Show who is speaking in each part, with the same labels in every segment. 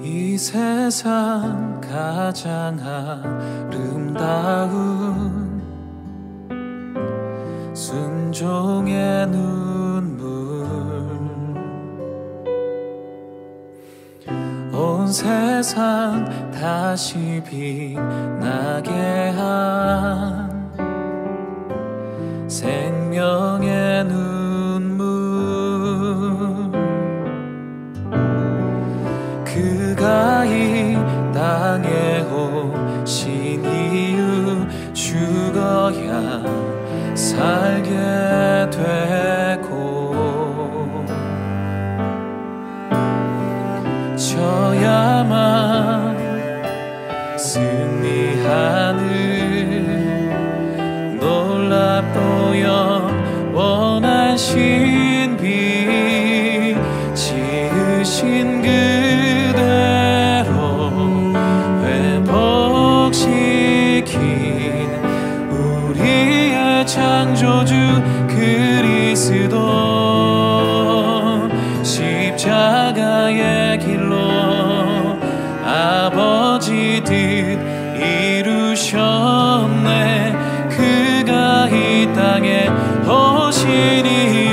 Speaker 1: 이 세상 가장 아름다운 순종의 눈물, 온 세상 다시 빛나게 한 생명의 눈물, 그가 이 땅에 오신 이유 죽어야 살게 되고 져야만 승리하는 놀랍고 영원한 신비, 지으신 그대로 회복시킨 우리의 창조주 그리스도, 십자가의 길로 아버지 뜻 이루셨네. 그가 이 땅에 오신 이유,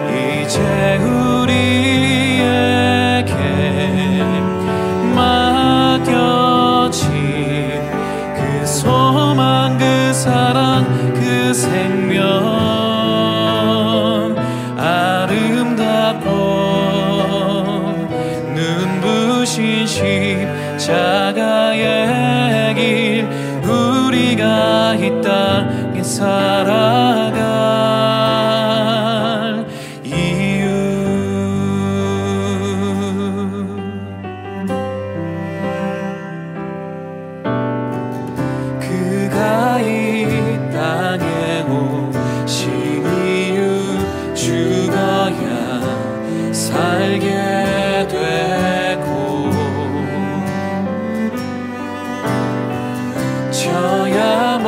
Speaker 1: 이제 우리에게 맡겨진 그 소망, 그 사랑, 그 생명, 아름답고 눈부신 십자가의 길, 우리가 이 땅에 살아갈 이유. 그가 이 땅에 오신 이유 죽어야 살게 되고 져야만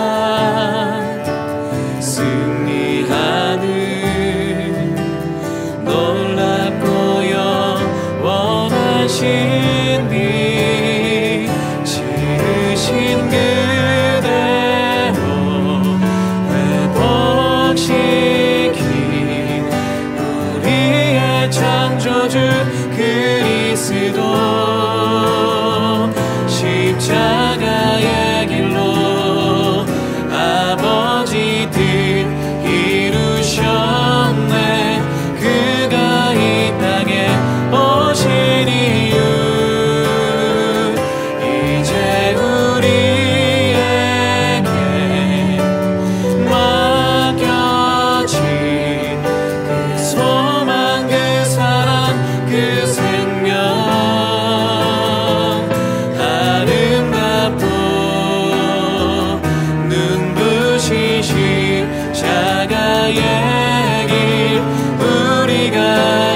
Speaker 1: 승리하는 놀랍고 영원한 신비, 지으신 그대로 회복시킨 우리의 창조주 그리스도, 십자가의 길로 아버지 뜻 이루셨네. 그가 이 땅에 오신 이유, 이제 우리에게 맡겨진 그 소망, 그 사랑, 그 생명, 아름답고 눈부신 십자가의 길, 우리가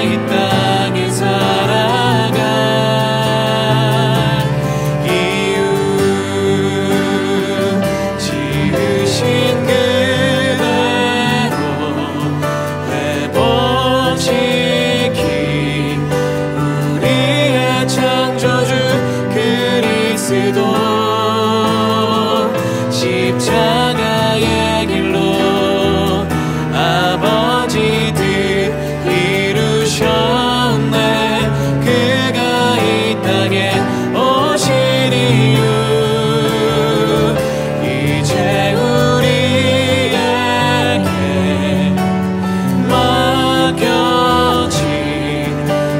Speaker 1: 이 땅에 살아갈 이유, 지으신 그대로 회복시킨 우리의 창조주 그리스도, 십자가의 길로 아버지 뜻 이루셨네. 그가 이 땅에 오신 이유, 이제 우리에게 맡겨진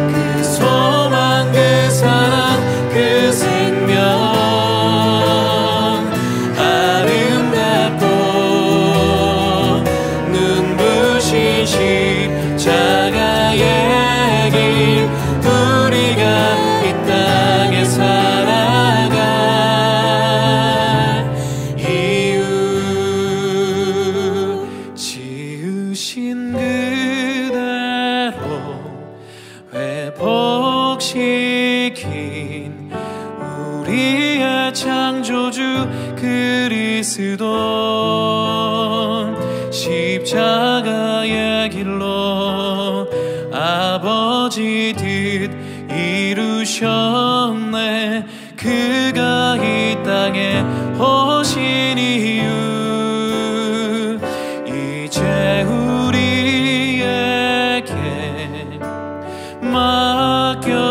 Speaker 1: 그 소망, 그 사랑, 그 생명, 아름답고 눈부신 십자가의 길, 우리가 이 땅에 살아갈 이유, 지으신 그대로 회복시킨 우리의 창조주 그리스도, 십자가의 길로 아버지 뜻 이루셨네. 그가 이 땅에 오신 이유 이제 우리에게 맡겨진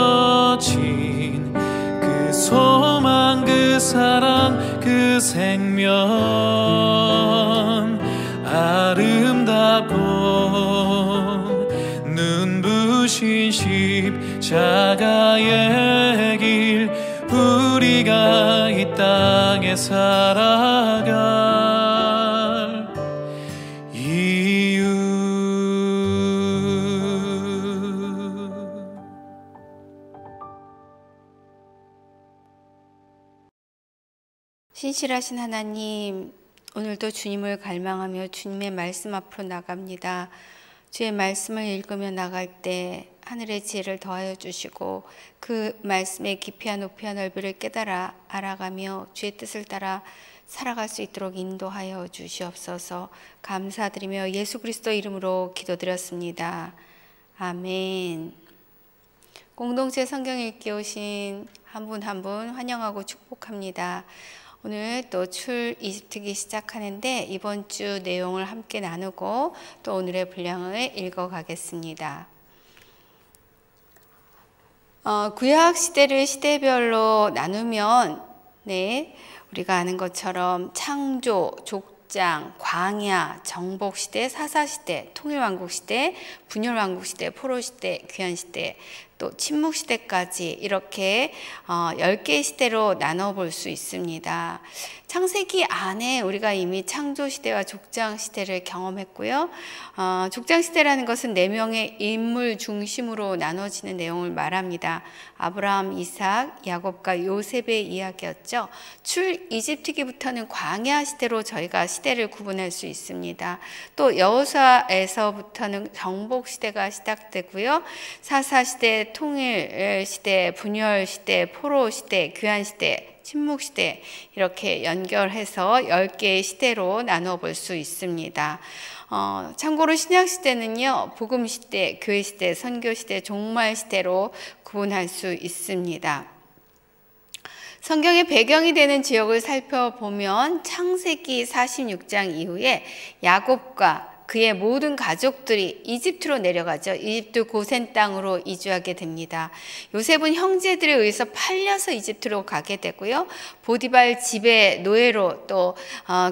Speaker 1: 그 소망, 그 사랑, 그 생명, 아름답고 눈부신 십자가의 길, 우리가 이 땅에 살아갈 이유.
Speaker 2: 신실하신 하나님, 오늘도 주님을 갈망하며 주님의 말씀 앞으로 나갑니다. 주의 말씀을 읽으며 나갈 때 하늘의 지혜를 더하여 주시고 그 말씀의 깊이와 높이와 넓이를 깨달아 알아가며 주의 뜻을 따라 살아갈 수 있도록 인도하여 주시옵소서. 감사드리며 예수 그리스도 이름으로 기도드렸습니다. 아멘. 공동체 성경 읽기 오신 한 분 한 분 환영하고 축복합니다. 오늘 또 출 이집트기 시작하는데 이번 주 내용을 함께 나누고 또 오늘의 분량을 읽어가겠습니다. 구약 시대를 시대별로 나누면 우리가 아는 것처럼 창조, 족장, 광야, 정복시대, 사사시대, 통일왕국시대, 분열왕국시대, 포로시대, 귀환시대, 또 침묵시대까지 이렇게 10개의 시대로 나눠볼 수 있습니다. 창세기 안에 우리가 이미 창조시대와 족장시대를 경험했고요. 족장시대라는 것은 4명의 인물 중심으로 나눠지는 내용을 말합니다. 아브라함, 이삭, 야곱과 요셉의 이야기였죠. 출 이집트기부터는 광야시대로 저희가 시대를 구분할 수 있습니다. 또 여호수아에서부터는 정복시대가 시작되고요. 사사시대, 통일시대, 분열시대, 포로시대, 귀환시대, 침묵시대 이렇게 연결해서 10개의 시대로 나눠 볼 수 있습니다. 참고로 신약시대는요, 복음시대, 교회시대, 선교시대, 종말시대로 구분할 수 있습니다. 성경의 배경이 되는 지역을 살펴보면 창세기 46장 이후에 야곱과 그의 모든 가족들이 이집트로 내려가죠. 이집트 고센 땅으로 이주하게 됩니다. 요셉은 형제들에 의해서 팔려서 이집트로 가게 되고요. 보디발 집의 노예로 또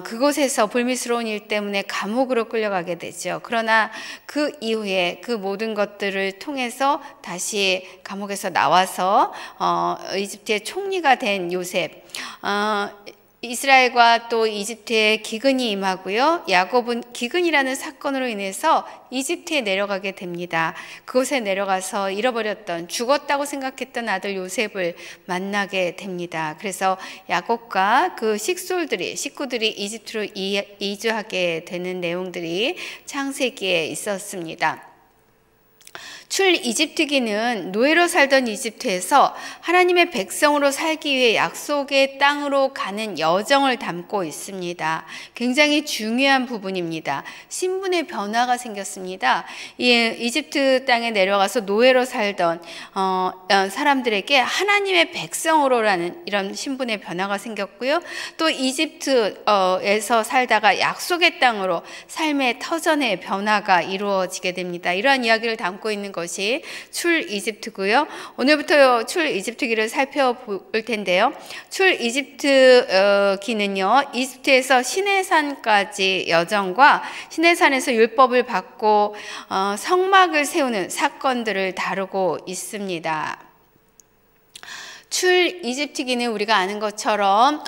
Speaker 2: 그곳에서 불미스러운 일 때문에 감옥으로 끌려가게 되죠. 그러나 그 이후에 그 모든 것들을 통해서 다시 감옥에서 나와서 이집트의 총리가 된 요셉, 이스라엘과 또 이집트에 기근이 임하고요. 야곱은 기근이라는 사건으로 인해서 이집트에 내려가게 됩니다. 그곳에 내려가서 잃어버렸던, 죽었다고 생각했던 아들 요셉을 만나게 됩니다. 그래서 야곱과 그 식구들이 이집트로 이주하게 되는 내용들이 창세기에 있었습니다. 출 이집트기는 노예로 살던 이집트에서 하나님의 백성으로 살기 위해 약속의 땅으로 가는 여정을 담고 있습니다. 굉장히 중요한 부분입니다. 신분의 변화가 생겼습니다. 이집트 땅에 내려가서 노예로 살던 사람들에게 하나님의 백성으로라는 이런 신분의 변화가 생겼고요. 또 이집트에서 살다가 약속의 땅으로 삶의 터전의 변화가 이루어지게 됩니다. 이러한 이야기를 담고 있는 것이 출 이집트고요. 오늘부터 출 이집트기를 살펴볼 텐데요. 출 이집트기는요, 이집트에서 시내산까지 여정과 시내산에서 율법을 받고 성막을 세우는 사건들을 다루고 있습니다. 출 이집트기는 우리가 아는 것처럼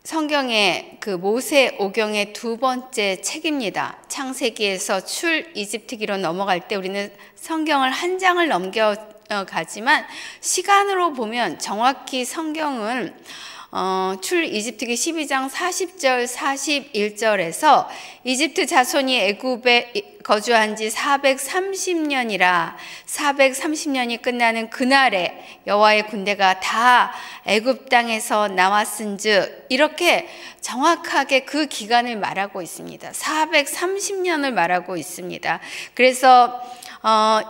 Speaker 2: 성경의 그 모세오경의 2번째 책입니다. 창세기에서 출 이집트기로 넘어갈 때 우리는 성경을 한 장을 넘겨가지만 시간으로 보면 정확히 성경은 출 이집트기 12장 40절 41절에서 이집트 자손이 애굽에 거주한 지 430년이라 430년이 끝나는 그날에 여호와의 군대가 다 애굽 땅에서 나왔은즉 이렇게 정확하게 그 기간을 말하고 있습니다. 430년을 말하고 있습니다. 그래서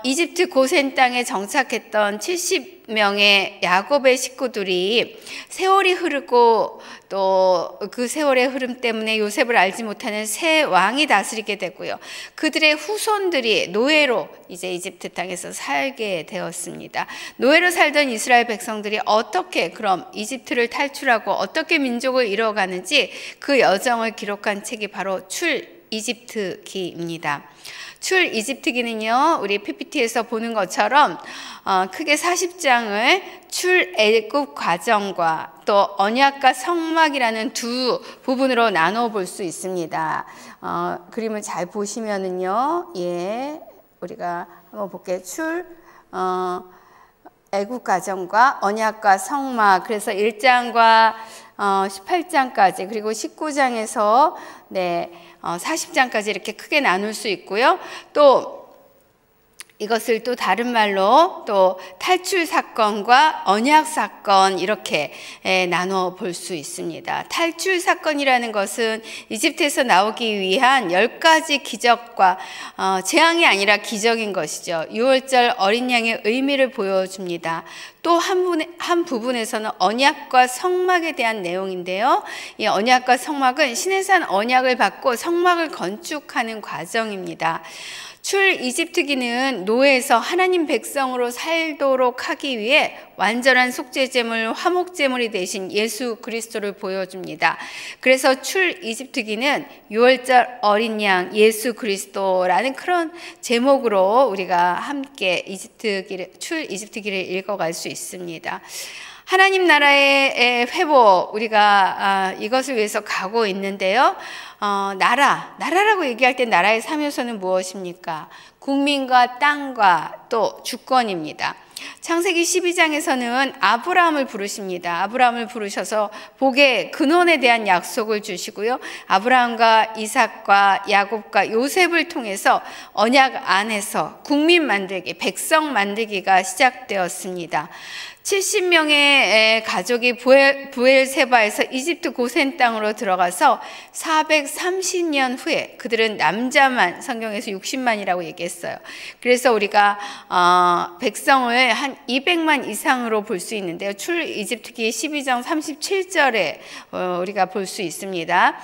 Speaker 2: 이집트 고센 땅에 정착했던 70명의 야곱의 식구들이 세월이 흐르고 또 그 세월의 흐름 때문에 요셉을 알지 못하는 새 왕이 다스리게 되고요. 그들의 후손들이 노예로 이제 이집트 땅에서 살게 되었습니다. 노예로 살던 이스라엘 백성들이 어떻게 그럼 이집트를 탈출하고 어떻게 민족을 이뤄가는지 그 여정을 기록한 책이 바로 출이집트기입니다. 출이집트기는요, 우리 PPT에서 보는 것처럼 크게 40장을 출애굽 과정과 또 언약과 성막이라는 두 부분으로 나눠 볼 수 있습니다. 그림을 잘 보시면은요, 우리가 한번 볼게요. 애굽 과정과 언약과 성막, 그래서 1장과 18장까지 그리고 19장에서 40장까지 이렇게 크게 나눌 수 있고요. 또 이것을 또 다른 말로 또 탈출 사건과 언약 사건 이렇게 나눠 볼 수 있습니다. 탈출 사건이라는 것은 이집트에서 나오기 위한 10가지 기적과 재앙이 아니라 기적인 것이죠. 유월절 어린 양의 의미를 보여줍니다. 또 한 부분에서는 언약과 성막에 대한 내용인데요. 이 언약과 성막은 시내산 언약을 받고 성막을 건축하는 과정입니다. 출이집트기는 노예에서 하나님 백성으로 살도록 하기 위해 완전한 속죄제물, 화목제물이 되신 예수 그리스도를 보여줍니다. 그래서 출이집트기는 유월절 어린 양 예수 그리스도라는 그런 제목으로 우리가 함께 출이집트기를 읽어갈 수 있습니다. 하나님 나라의 회복, 우리가 이것을 위해서 가고 있는데요. 나라라고 얘기할 때 나라의 3요소는 무엇입니까? 국민과 땅과 또 주권입니다. 창세기 12장에서는 아브라함을 부르십니다. 아브라함을 부르셔서 복의 근원에 대한 약속을 주시고요. 아브라함과 이삭과 야곱과 요셉을 통해서 언약 안에서 국민 만들기, 백성 만들기가 시작되었습니다. 70명의 가족이 부엘세바에서 이집트 고센 땅으로 들어가서 430년 후에 그들은 남자만 성경에서 60만이라고 얘기했어요. 그래서 우리가 백성을 한 200만 이상으로 볼 수 있는데요. 출이집트기 12장 37절에 우리가 볼 수 있습니다.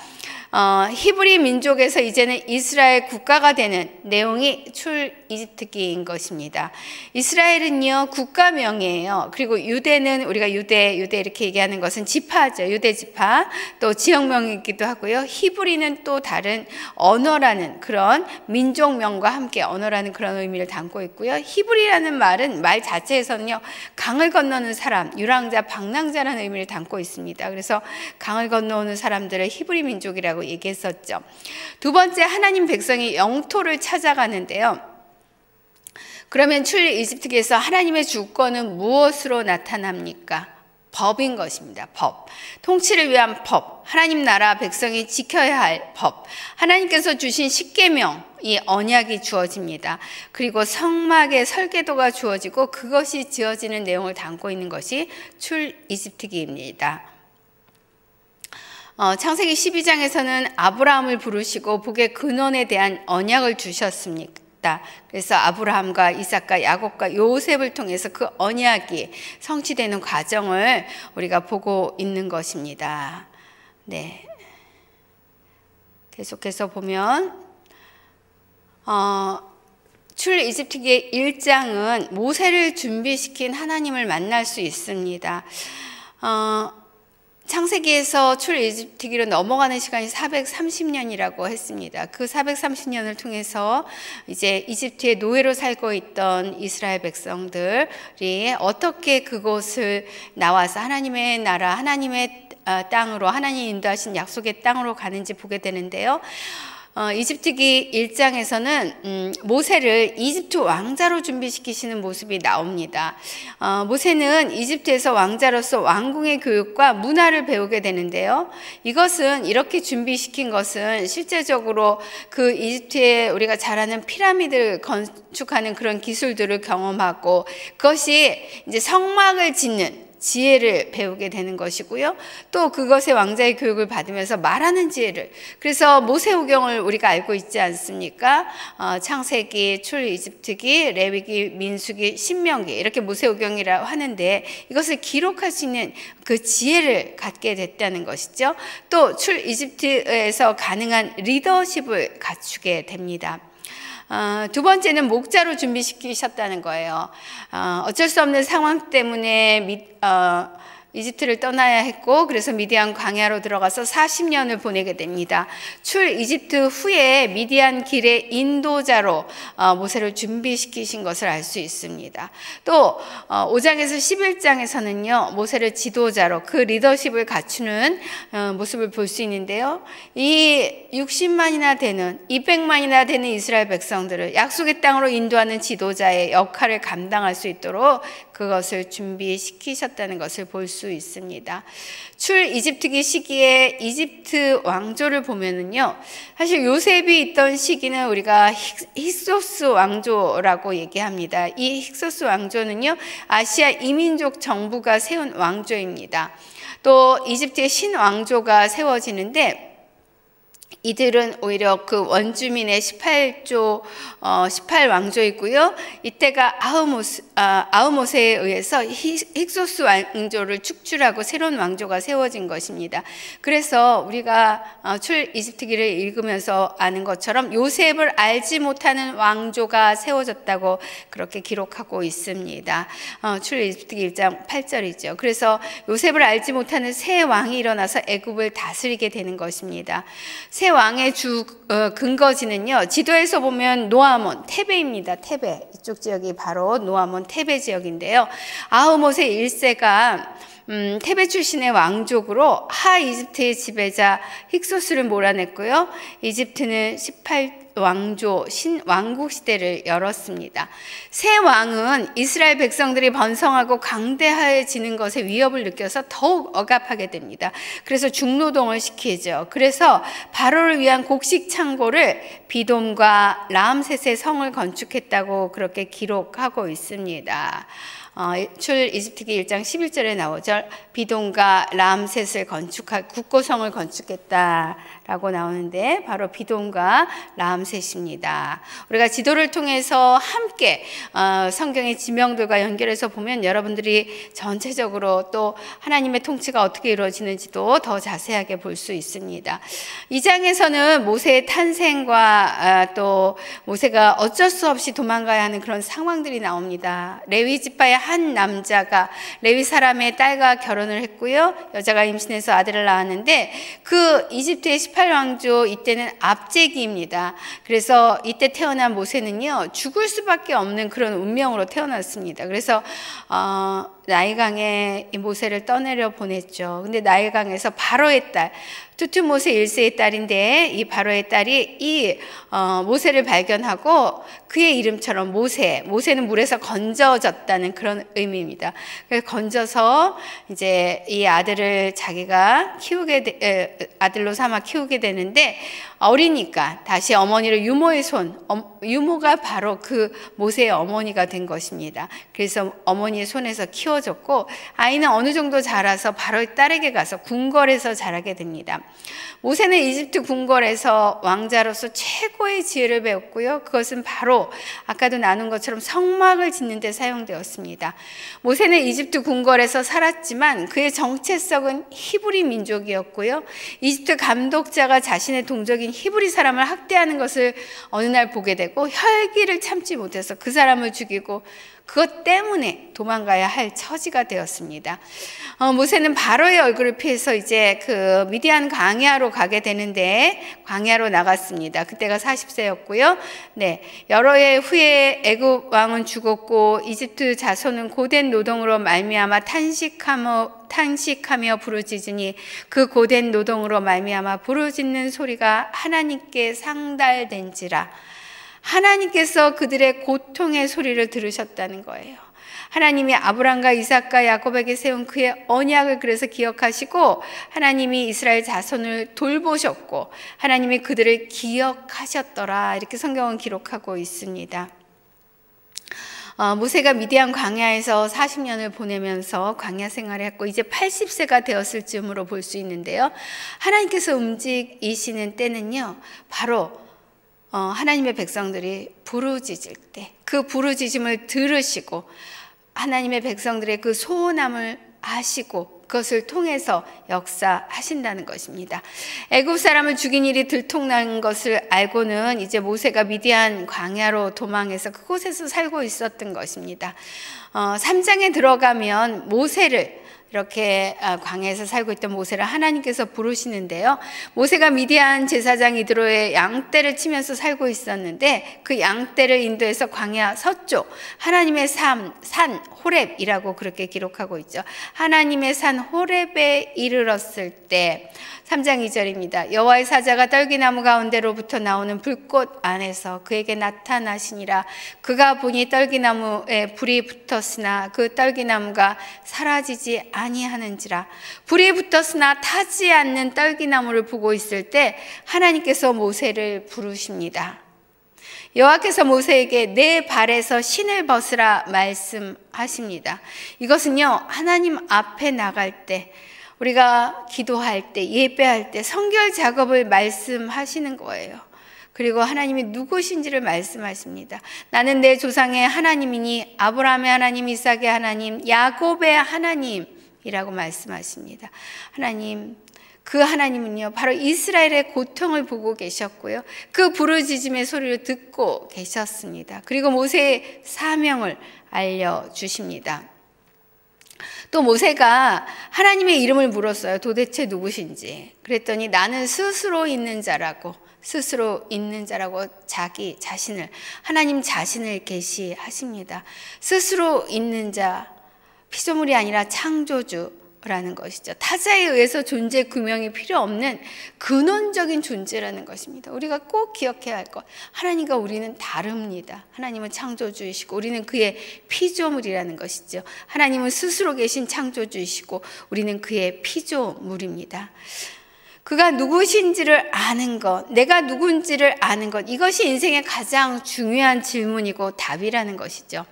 Speaker 2: 히브리 민족에서 이제는 이스라엘 국가가 되는 내용이 출이집트기인 것입니다. 이스라엘은요 국가명이에요. 그리고 유대는 우리가 유대 이렇게 얘기하는 것은 지파죠. 유대 지파, 또 지역명이기도 하고요. 히브리는 또 다른 언어라는 그런 민족명과 함께 언어라는 그런 의미를 담고 있고요. 히브리라는 말은 말 자체에서는요 강을 건너는 사람, 유랑자, 방랑자라는 의미를 담고 있습니다. 그래서 강을 건너오는 사람들을 히브리 민족이라고 얘기했었죠. 두 번째, 하나님 백성이 영토를 찾아가는데요. 그러면 출이집트기에서 하나님의 주권은 무엇으로 나타납니까? 법인 것입니다. 법. 통치를 위한 법. 하나님 나라 백성이 지켜야 할 법. 하나님께서 주신 십계명, 이 언약이 주어집니다. 그리고 성막의 설계도가 주어지고 그것이 지어지는 내용을 담고 있는 것이 출이집트기입니다. 창세기 12장에서는 아브라함을 부르시고 복의 근원에 대한 언약을 주셨습니다. 그래서 아브라함과 이삭과 야곱과 요셉을 통해서 그 언약이 성취되는 과정을 우리가 보고 있는 것입니다. 네. 계속해서 보면 출이집트기의 1장은 모세를 준비시킨 하나님을 만날 수 있습니다. 창세기에서 출이집트기로 넘어가는 시간이 430년이라고 했습니다. 그 430년을 통해서 이제 이집트의 노예로 살고 있던 이스라엘 백성들이 어떻게 그곳을 나와서 하나님의 나라, 하나님의 땅으로, 하나님이 인도하신 약속의 땅으로 가는지 보게 되는데요. 이집트기 1장에서는 모세를 이집트 왕자로 준비시키시는 모습이 나옵니다. 모세는 이집트에서 왕자로서 왕궁의 교육과 문화를 배우게 되는데요. 이것은 이렇게 준비시킨 것은 실제적으로 그 이집트에 우리가 잘 아는 피라미드를 건축하는 그런 기술들을 경험하고 그것이 이제 성막을 짓는 지혜를 배우게 되는 것이고요. 또 그것의 왕자의 교육을 받으면서 말하는 지혜를, 그래서 모세오경을 우리가 알고 있지 않습니까? 창세기, 출이집트기, 레위기, 민수기, 신명기, 이렇게 모세오경이라고 하는데 이것을 기록할 수 있는 그 지혜를 갖게 됐다는 것이죠. 또 출이집트에서 가능한 리더십을 갖추게 됩니다. 두 번째는 목자로 준비시키셨다는 거예요. 어쩔 수 없는 상황 때문에 이집트를 떠나야 했고, 그래서 미디안 광야로 들어가서 40년을 보내게 됩니다. 출 이집트 후에 미디안 길의 인도자로 모세를 준비시키신 것을 알 수 있습니다. 또 5장에서 11장에서는요 모세를 지도자로, 그 리더십을 갖추는 모습을 볼 수 있는데요, 이 60만이나 되는 200만이나 되는 이스라엘 백성들을 약속의 땅으로 인도하는 지도자의 역할을 감당할 수 있도록 그것을 준비시키셨다는 것을 볼 수 있습니다. 출 이집트기 시기에 이집트 왕조를 보면은요, 사실 요셉이 있던 시기는 우리가 힉소스 왕조라고 얘기합니다. 이 힉소스 왕조는요 아시아 이민족 정부가 세운 왕조입니다. 또 이집트의 신왕조가 세워지는데, 이들은 오히려 그 원주민의 18왕조이고요. 이때가 아흐모세에 의해서 힉소스 왕조를 축출하고 새로운 왕조가 세워진 것입니다. 그래서 우리가 출 이집트기를 읽으면서 아는 것처럼 요셉을 알지 못하는 왕조가 세워졌다고 그렇게 기록하고 있습니다. 출 이집트기 1장 8절이죠. 그래서 요셉을 알지 못하는 새 왕이 일어나서 애굽을 다스리게 되는 것입니다. 새 왕의 주 근거지는요, 지도에서 보면 노아몬, 테베입니다. 테베, 이쪽 지역이 바로 노아몬 테베 지역인데요, 아흐모세 1세가 테베 출신의 왕족으로 하 이집트의 지배자 힉소스를 몰아냈고요, 이집트는 18왕조 신왕국 시대를 열었습니다. 새 왕은 이스라엘 백성들이 번성하고 강대해지는 것에 위협을 느껴서 더욱 억압하게 됩니다. 그래서 중노동을 시키죠. 그래서 바로를 위한 곡식 창고를 비돔과 라암셋의 성을 건축했다고 그렇게 기록하고 있습니다. 출 이집트기 1장 11절에 나오죠. 비돔과 라암셋을 국고성을 건축했다라고 나오는데 바로 비돔과 라암셋입니다. 우리가 지도를 통해서 함께 성경의 지명들과 연결해서 보면 여러분들이 전체적으로 또 하나님의 통치가 어떻게 이루어지는지도 더 자세하게 볼 수 있습니다. 이 장에서는 모세의 탄생과 또 모세가 어쩔 수 없이 도망가야 하는 그런 상황들이 나옵니다. 레위 지파의 한 남자가 레위 사람의 딸과 결혼을 했고요, 여자가 임신해서 아들을 낳았는데 그 이집트의 18왕조 이때는 압제기입니다. 그래서 이때 태어난 모세는요 죽을 수밖에 없는 그런 운명으로 태어났습니다. 그래서 나일강에 모세를 떠내려 보냈죠. 근데 나일강에서 바로의 딸, 투투모세 1세의 딸인데 이 바로의 딸이 이 모세를 발견하고 그의 이름처럼 모세는 물에서 건져졌다는 그런 의미입니다. 그래서 건져서 이제 이 아들을 자기가 아들로 삼아 키우게 되는데, 어리니까 다시 어머니를 유모가 바로 그 모세의 어머니가 된 것입니다. 그래서 어머니의 손에서 키워졌고, 아이는 어느 정도 자라서 바로의 딸에게 가서 궁궐에서 자라게 됩니다. 모세는 이집트 궁궐에서 왕자로서 최고의 지혜를 배웠고요, 그것은 바로 아까도 나눈 것처럼 성막을 짓는 데 사용되었습니다. 모세는 이집트 궁궐에서 살았지만 그의 정체성은 히브리 민족이었고요, 이집트 감독자가 자신의 동족인 히브리 사람을 학대하는 것을 어느 날 보게 되고 혈기를 참지 못해서 그 사람을 죽이고 그것 때문에 도망가야 할 처지가 되었습니다. 모세는 바로의 얼굴을 피해서 이제 그 미디안 광야로 가게 되는데 광야로 나갔습니다. 그때가 40세였고요. 네, 여러 해 후에 애굽 왕은 죽었고 이집트 자손은 고된 노동으로 말미암아 탄식하며 부르짖으니 그 고된 노동으로 말미암아 부르짖는 소리가 하나님께 상달된지라. 하나님께서 그들의 고통의 소리를 들으셨다는 거예요. 하나님이 아브람과 이삭과 야곱에게 세운 그의 언약을 그래서 기억하시고 하나님이 이스라엘 자손을 돌보셨고 하나님이 그들을 기억하셨더라, 이렇게 성경은 기록하고 있습니다. 모세가 미디안 광야에서 40년을 보내면서 광야 생활을 했고 이제 80세가 되었을 즈음으로 볼 수 있는데요. 하나님께서 움직이시는 때는요, 바로 하나님의 백성들이 부르짖을 때, 그 부르짖음을 들으시고 하나님의 백성들의 그 소원함을 아시고 그것을 통해서 역사하신다는 것입니다. 애굽 사람을 죽인 일이 들통난 것을 알고는 이제 모세가 미디안 광야로 도망해서 그곳에서 살고 있었던 것입니다. 3장에 들어가면 모세를 이렇게 광야에서 살고 있던 모세를 하나님께서 부르시는데요. 모세가 미디안 제사장 이드로의 양떼를 치면서 살고 있었는데 그 양떼를 인도해서 광야 서쪽 하나님의 산 호렙이라고 그렇게 기록하고 있죠. 하나님의 산 호렙에 이르렀을 때 3장 2절입니다. 여호와의 사자가 떨기나무 가운데로부터 나오는 불꽃 안에서 그에게 나타나시니라. 그가 보니 떨기나무에 불이 붙었으나 그 떨기나무가 사라지지 아니하는지라. 불이 붙었으나 타지 않는 떨기나무를 보고 있을 때 하나님께서 모세를 부르십니다. 여호와께서 모세에게 내 발에서 신을 벗으라 말씀하십니다. 이것은요, 하나님 앞에 나갈 때, 우리가 기도할 때, 예배할 때 성결 작업을 말씀하시는 거예요. 그리고 하나님이 누구신지를 말씀하십니다. 나는 내 조상의 하나님이니 아브라함의 하나님, 이삭의 하나님, 야곱의 하나님이라고 말씀하십니다. 하나님, 그 하나님은요, 바로 이스라엘의 고통을 보고 계셨고요, 그 부르짖음의 소리를 듣고 계셨습니다. 그리고 모세의 사명을 알려주십니다. 또 모세가 하나님의 이름을 물었어요. 도대체 누구신지. 그랬더니 나는 스스로 있는 자라고 자기 자신을, 하나님 자신을 계시하십니다. 스스로 있는 자, 피조물이 아니라 창조주라는 것이죠. 타자에 의해서 존재 규명이 필요 없는 근원적인 존재라는 것입니다. 우리가 꼭 기억해야 할 것, 하나님과 우리는 다릅니다. 하나님은 창조주이시고 우리는 그의 피조물이라는 것이죠. 하나님은 스스로 계신 창조주이시고 우리는 그의 피조물입니다. 그가 누구신지를 아는 것, 내가 누군지를 아는 것, 이것이 인생의 가장 중요한 질문이고 답이라는 것이죠.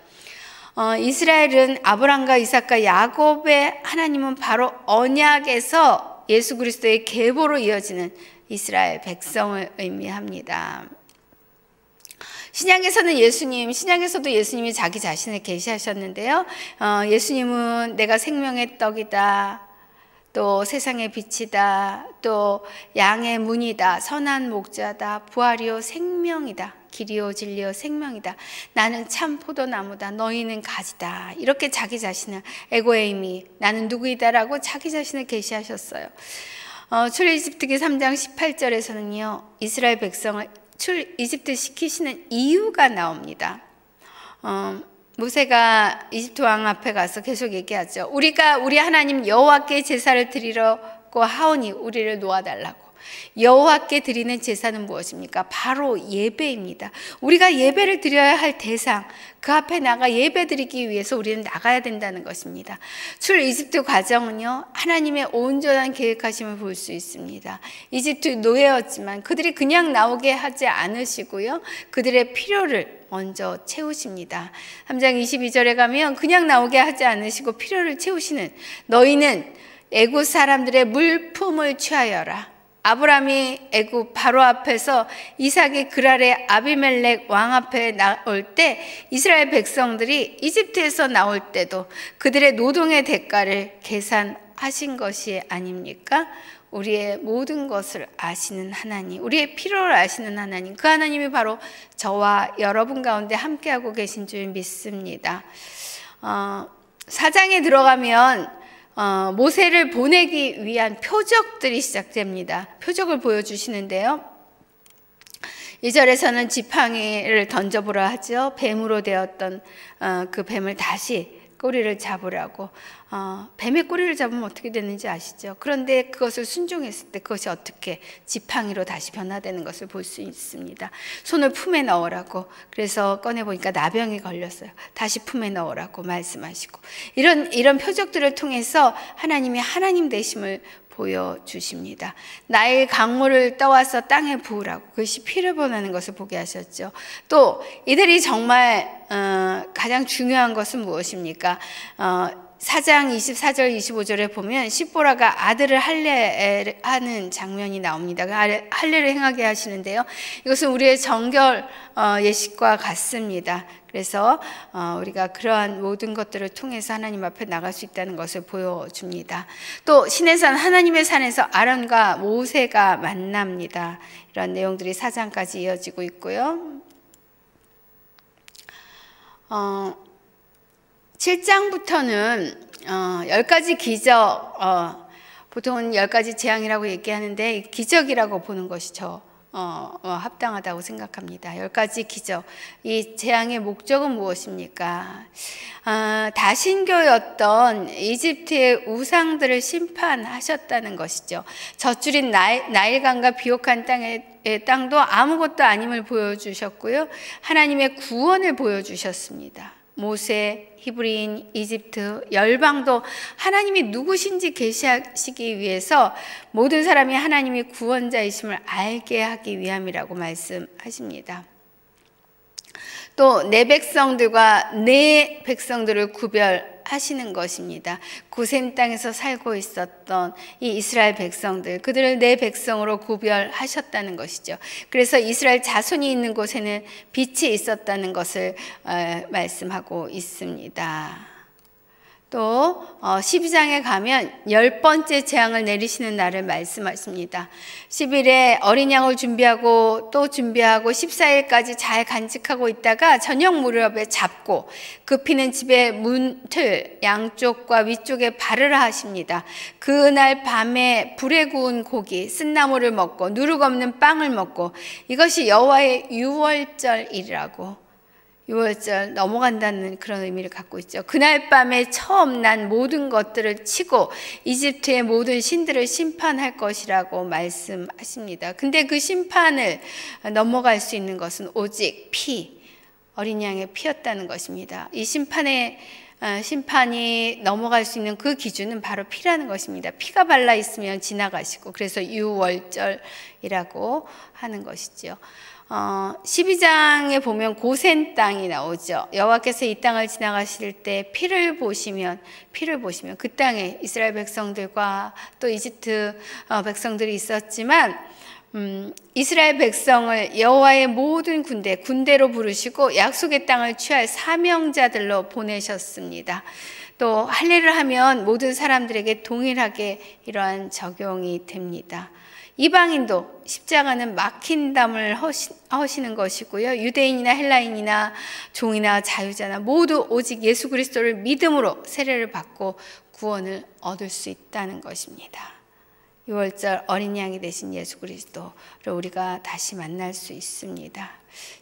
Speaker 2: 이스라엘은 아브람과 이삭과 야곱의 하나님은 바로 언약에서 예수 그리스도의 계보로 이어지는 이스라엘 백성을 의미합니다. 신약에서도 예수님이 자기 자신을 계시하셨는데요. 예수님은 내가 생명의 떡이다, 또 세상의 빛이다, 또 양의 문이다, 선한 목자다, 부활이요 생명이다, 길이요 진리요 생명이다, 나는 참 포도나무다, 너희는 가지다, 이렇게 자기 자신을, 에고에이미, 나는 누구이다라고 자기 자신을 계시하셨어요. 출애굽기 3장 18절에서는요 이스라엘 백성을 이집트 시키시는 이유가 나옵니다. 모세가 이집트 왕 앞에 가서 계속 얘기하죠. 우리가 우리 하나님 여호와께 제사를 드리려고 하오니 우리를 놓아달라고. 여호와께 드리는 제사는 무엇입니까? 바로 예배입니다. 우리가 예배를 드려야 할 대상, 그 앞에 나가 예배 드리기 위해서 우리는 나가야 된다는 것입니다. 출이집트 과정은요 하나님의 온전한 계획하심을 볼 수 있습니다. 이집트 노예였지만 그들이 그냥 나오게 하지 않으시고요, 그들의 필요를 먼저 채우십니다. 3장 22절에 가면 그냥 나오게 하지 않으시고 필요를 채우시는, 너희는 애굽 사람들의 물품을 취하여라. 아브라함이 애굽 바로 앞에서 이삭이 그랄의 아비멜렉 왕 앞에 나올 때 이스라엘 백성들이 이집트에서 나올 때도 그들의 노동의 대가를 계산하신 것이 아닙니까? 우리의 모든 것을 아시는 하나님, 우리의 필요를 아시는 하나님, 그 하나님이 바로 저와 여러분 가운데 함께하고 계신 줄 믿습니다. 4장에 들어가면 모세를 보내기 위한 표적들이 시작됩니다. 표적을 보여주시는데요, 2절에서는 지팡이를 던져보라 하죠. 뱀으로 되었던 그 뱀을 다시 꼬리를 잡으라고. 뱀의 꼬리를 잡으면 어떻게 되는지 아시죠? 그런데 그것을 순종했을 때 그것이 어떻게 지팡이로 다시 변화되는 것을 볼 수 있습니다. 손을 품에 넣으라고, 그래서 꺼내보니까 나병이 걸렸어요. 다시 품에 넣으라고 말씀하시고, 이런 표적들을 통해서 하나님이 하나님 되심을 보여주십니다. 나일 강물을 떠와서 땅에 부으라고, 그것이 피를 보내는 것을 보게 하셨죠. 또 이들이 정말 가장 중요한 것은 무엇입니까? 4장 24절 25절에 보면 십보라가 아들을 할례하는 장면이 나옵니다. 할례를 행하게 하시는데요, 이것은 우리의 정결 예식과 같습니다. 그래서 우리가 그러한 모든 것들을 통해서 하나님 앞에 나갈 수 있다는 것을 보여줍니다. 또 시내산 하나님의 산에서 아론과 모세가 만납니다. 이런 내용들이 4장까지 이어지고 있고요. 7장부터는 10가지 기적, 보통은 10가지 재앙이라고 얘기하는데 기적이라고 보는 것이 합당하다고 생각합니다. 10가지 기적. 이 재앙의 목적은 무엇입니까? 다신교였던 이집트의 우상들을 심판하셨다는 것이죠. 젖줄인 나일강과 비옥한 땅도 아무것도 아님을 보여주셨고요, 하나님의 구원을 보여주셨습니다. 모세, 히브리인, 이집트, 열방도 하나님이 누구신지 계시하시기 위해서 모든 사람이 하나님이 구원자이심을 알게 하기 위함이라고 말씀하십니다. 또 내 백성들과 내 백성들을 구별하시는 것입니다. 고센 땅에서 살고 있었던 이 이스라엘 백성들, 그들을 내 백성으로 구별하셨다는 것이죠. 그래서 이스라엘 자손이 있는 곳에는 빛이 있었다는 것을 말씀하고 있습니다. 또 12장에 가면 10번째 재앙을 내리시는 날을 말씀하십니다. 10일에 어린 양을 준비하고 또 준비하고 14일까지 잘 간직하고 있다가 저녁 무렵에 잡고 그 피는 집의 문틀 양쪽과 위쪽에 바르라 하십니다. 그날 밤에 불에 구운 고기, 쓴나물을 먹고 누룩 없는 빵을 먹고, 이것이 여호와의 유월절이라고, 6월절 넘어간다는 그런 의미를 갖고 있죠. 그날 밤에 처음 난 모든 것들을 치고 이집트의 모든 신들을 심판할 것이라고 말씀하십니다. 근데 그 심판을 넘어갈 수 있는 것은 오직 어린 양의 피였다는 것입니다. 이 심판이 넘어갈 수 있는 그 기준은 바로 피라는 것입니다. 피가 발라 있으면 지나가시고, 그래서 유월절이라고 하는 것이죠. 12장에 보면 고센 땅이 나오죠. 여호와께서 이 땅을 지나가실 때 피를 보시면 그 땅에 이스라엘 백성들과 또 이집트 백성들이 있었지만, 이스라엘 백성을 여호와의 모든 군대로 부르시고 약속의 땅을 취할 사명자들로 보내셨습니다. 또 할례를 하면 모든 사람들에게 동일하게 이러한 적용이 됩니다. 이방인도 십자가는 막힌 담을 허시는 것이고요, 유대인이나 헬라인이나 종이나 자유자나 모두 오직 예수 그리스도를 믿음으로 세례를 받고 구원을 얻을 수 있다는 것입니다. 6월절 어린 양이 되신 예수 그리스도를 우리가 다시 만날 수 있습니다.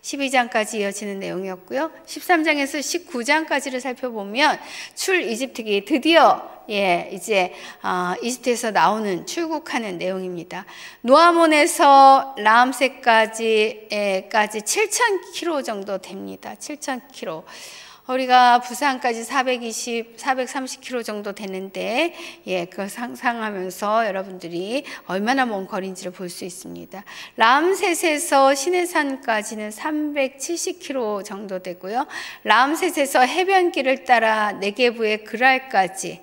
Speaker 2: 12장까지 이어지는 내용이었고요. 13장에서 19장까지를 살펴보면 출이집트기 드디어 이제 이집트에서 나오는 출국하는 내용입니다. 노아몬에서 라암셋까지 7,000km 정도 됩니다. 7,000km. 우리가 부산까지 430km 정도 되는데, 그걸 상상하면서 여러분들이 얼마나 먼 거리인지를 볼 수 있습니다. 라암셋에서 시내산까지는 370km 정도 되고요. 라암셋에서 해변길을 따라 네게부의 그랄까지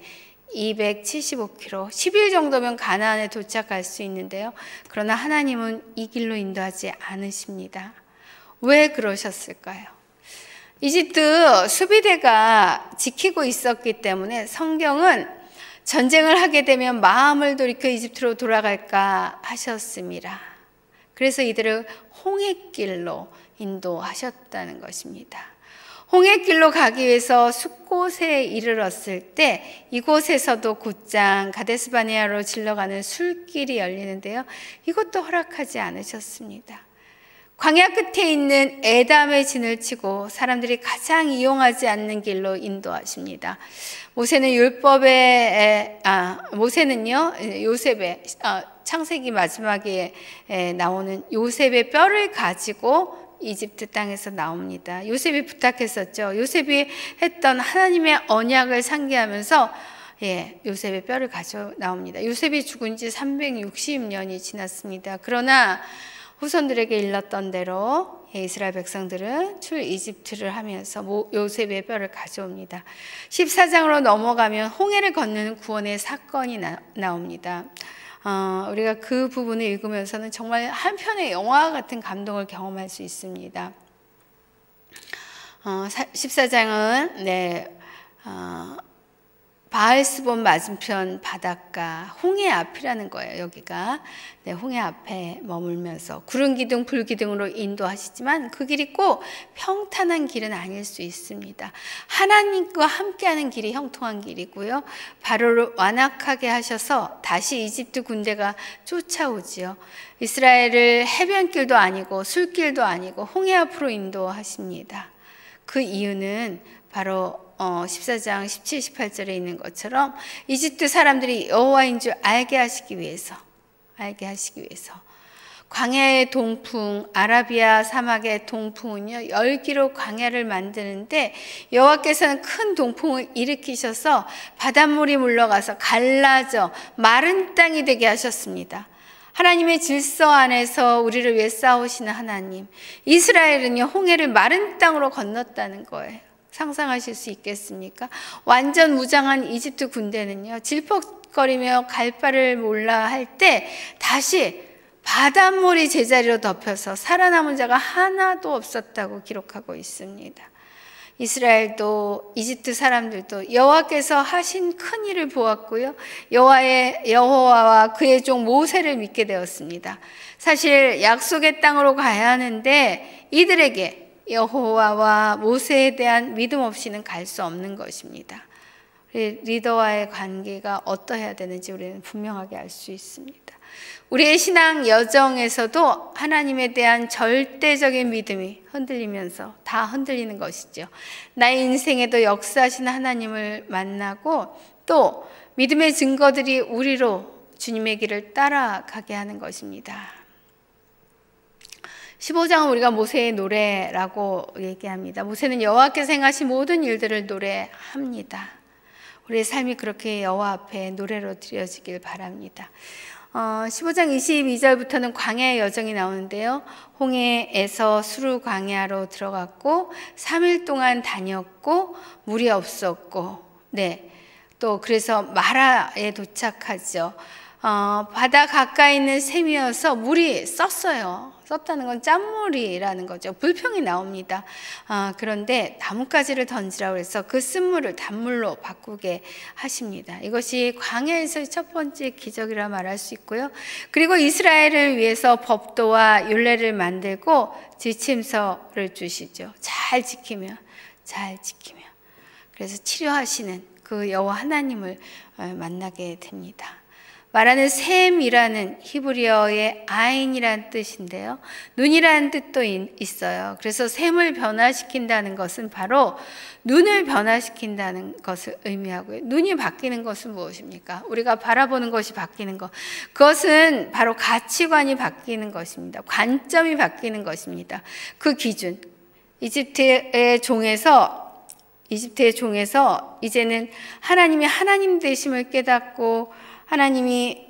Speaker 2: 275km, 10일 정도면 가나안에 도착할 수 있는데요. 그러나 하나님은 이 길로 인도하지 않으십니다. 왜 그러셨을까요? 이집트 수비대가 지키고 있었기 때문에 성경은 전쟁을 하게 되면 마음을 돌이켜 이집트로 돌아갈까 하셨습니다. 그래서 이들을 홍해길로 인도하셨다는 것입니다. 홍해길로 가기 위해서 숫곳에 이르렀을 때 이곳에서도 곧장 가데스바네아로 질러가는 술길이 열리는데요, 이것도 허락하지 않으셨습니다. 광야 끝에 있는 에담의 진을 치고 사람들이 가장 이용하지 않는 길로 인도하십니다. 모세는요, 요셉의 창세기 마지막에 나오는 요셉의 뼈를 가지고 이집트 땅에서 나옵니다. 요셉이 부탁했었죠. 요셉이 했던 하나님의 언약을 상기하면서 요셉의 뼈를 가져 나옵니다. 요셉이 죽은 지 360년이 지났습니다. 그러나 후손들에게 일렀던 대로 이스라엘 백성들은 출 이집트를 하면서 요셉의 뼈를 가져옵니다. 14장으로 넘어가면 홍해를 건너는 구원의 사건이 나옵니다. 우리가 그 부분을 읽으면서는 정말 한편의 영화 같은 감동을 경험할 수 있습니다. 14장은 바알스본 맞은편 바닷가 홍해 앞이라는 거예요. 여기가 홍해 앞에 머물면서 구름 기둥 불 기둥으로 인도하시지만 그 길이 꼭 평탄한 길은 아닐 수 있습니다. 하나님과 함께하는 길이 형통한 길이고요. 바로를 완악하게 하셔서 다시 이집트 군대가 쫓아오지요. 이스라엘을 해변길도 아니고 술길도 아니고 홍해 앞으로 인도하십니다. 그 이유는 바로 14장 17, 18절에 있는 것처럼 이집트 사람들이 여호와인 줄 알게 하시기 위해서 광야의 동풍, 아라비아 사막의 동풍은요 열기로 광야를 만드는데 여호와께서는 큰 동풍을 일으키셔서 바닷물이 물러가서 갈라져 마른 땅이 되게 하셨습니다. 하나님의 질서 안에서 우리를 위해 싸우시는 하나님, 이스라엘은요 홍해를 마른 땅으로 건넜다는 거예요. 상상하실 수 있겠습니까? 완전 무장한 이집트 군대는요 질퍽거리며 갈 바를 몰라 할 때 다시 바닷물이 제자리로 덮여서 살아남은 자가 하나도 없었다고 기록하고 있습니다. 이스라엘도 이집트 사람들도 여호와께서 하신 큰 일을 보았고요, 여호와와 그의 종 모세를 믿게 되었습니다. 사실 약속의 땅으로 가야 하는데 이들에게 여호와와 모세에 대한 믿음 없이는 갈 수 없는 것입니다. 리더와의 관계가 어떠해야 되는지 우리는 분명하게 알 수 있습니다. 우리의 신앙 여정에서도 하나님에 대한 절대적인 믿음이 흔들리면서 다 흔들리는 것이죠. 나의 인생에도 역사하시는 하나님을 만나고 또 믿음의 증거들이 우리로 주님의 길을 따라가게 하는 것입니다. 15장은 우리가 모세의 노래라고 얘기합니다. 모세는 여호와께서 행하신 모든 일들을 노래합니다. 우리의 삶이 그렇게 여호와 앞에 노래로 드려지길 바랍니다. 15장 22절부터는 광야의 여정이 나오는데요. 홍해에서 수르 광야로 들어갔고 3일 동안 다녔고 물이 없었고 또 그래서 마라에 도착하죠. 바다 가까이 있는 샘이어서 물이 썼다는 건 짠물이라는 거죠. 불평이 나옵니다. 그런데 나뭇가지를 던지라고 해서 그 쓴물을 단물로 바꾸게 하십니다. 이것이 광야에서의 첫 번째 기적이라 말할 수 있고요. 그리고 이스라엘을 위해서 법도와 율례를 만들고 지침서를 주시죠. 잘 지키며 그래서 치료하시는 그 여호와 하나님을 만나게 됩니다. 말하는 셈이라는 히브리어의 아인이라는 뜻인데요. 눈이라는 뜻도 있어요. 그래서 셈을 변화시킨다는 것은 바로 눈을 변화시킨다는 것을 의미하고요. 눈이 바뀌는 것은 무엇입니까? 우리가 바라보는 것이 바뀌는 것. 그것은 바로 가치관이 바뀌는 것입니다. 관점이 바뀌는 것입니다. 그 기준. 이집트의 종에서 이제는 하나님이 하나님 되심을 깨닫고 하나님이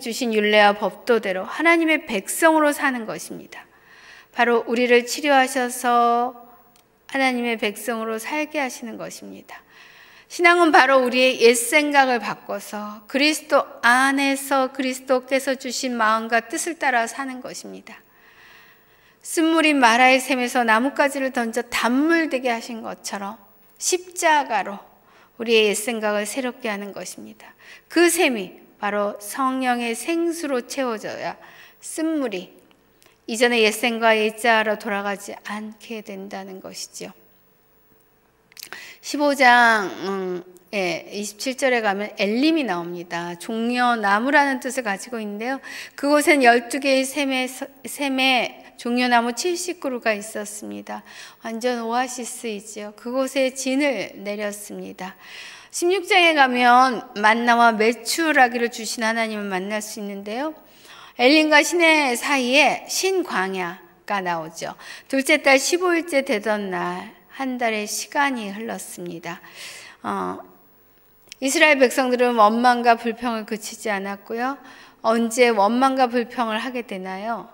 Speaker 2: 주신 율례와 법도대로 하나님의 백성으로 사는 것입니다. 바로 우리를 치료하셔서 하나님의 백성으로 살게 하시는 것입니다. 신앙은 바로 우리의 옛 생각을 바꿔서 그리스도 안에서 그리스도께서 주신 마음과 뜻을 따라 사는 것입니다. 쓴물인 마라의 샘에서 나뭇가지를 던져 단물 되게 하신 것처럼 십자가로 우리의 옛 생각을 새롭게 하는 것입니다. 그 샘이 바로 성령의 생수로 채워져야 쓴물이 이전의 옛 생각과 옛자로 돌아가지 않게 된다는 것이죠. 15장 27절에 가면 엘림이 나옵니다. 종려나무라는 뜻을 가지고 있는데요. 그곳엔 12개의 샘에 종려나무 70그루가 있었습니다. 완전 오아시스이죠. 그곳에 진을 내렸습니다. 16장에 가면 만나와 메추라기를 주신 하나님을 만날 수 있는데요. 엘림과 시내 사이에 신광야가 나오죠. 둘째 달 15일째 되던 날 한 달의 시간이 흘렀습니다. 이스라엘 백성들은 원망과 불평을 그치지 않았고요. 언제 원망과 불평을 하게 되나요?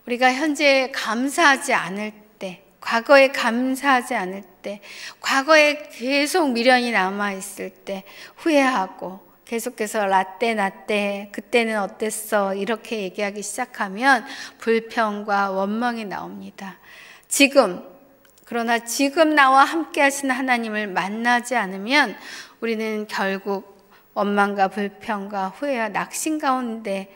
Speaker 2: 우리가 현재 감사하지 않을 때, 과거에 감사하지 않을 때, 과거에 계속 미련이 남아있을 때 후회하고 계속해서 라떼 그때는 어땠어 이렇게 얘기하기 시작하면 불평과 원망이 나옵니다. 그러나 지금 나와 함께 하신 하나님을 만나지 않으면 우리는 결국 원망과 불평과 후회와 낙심 가운데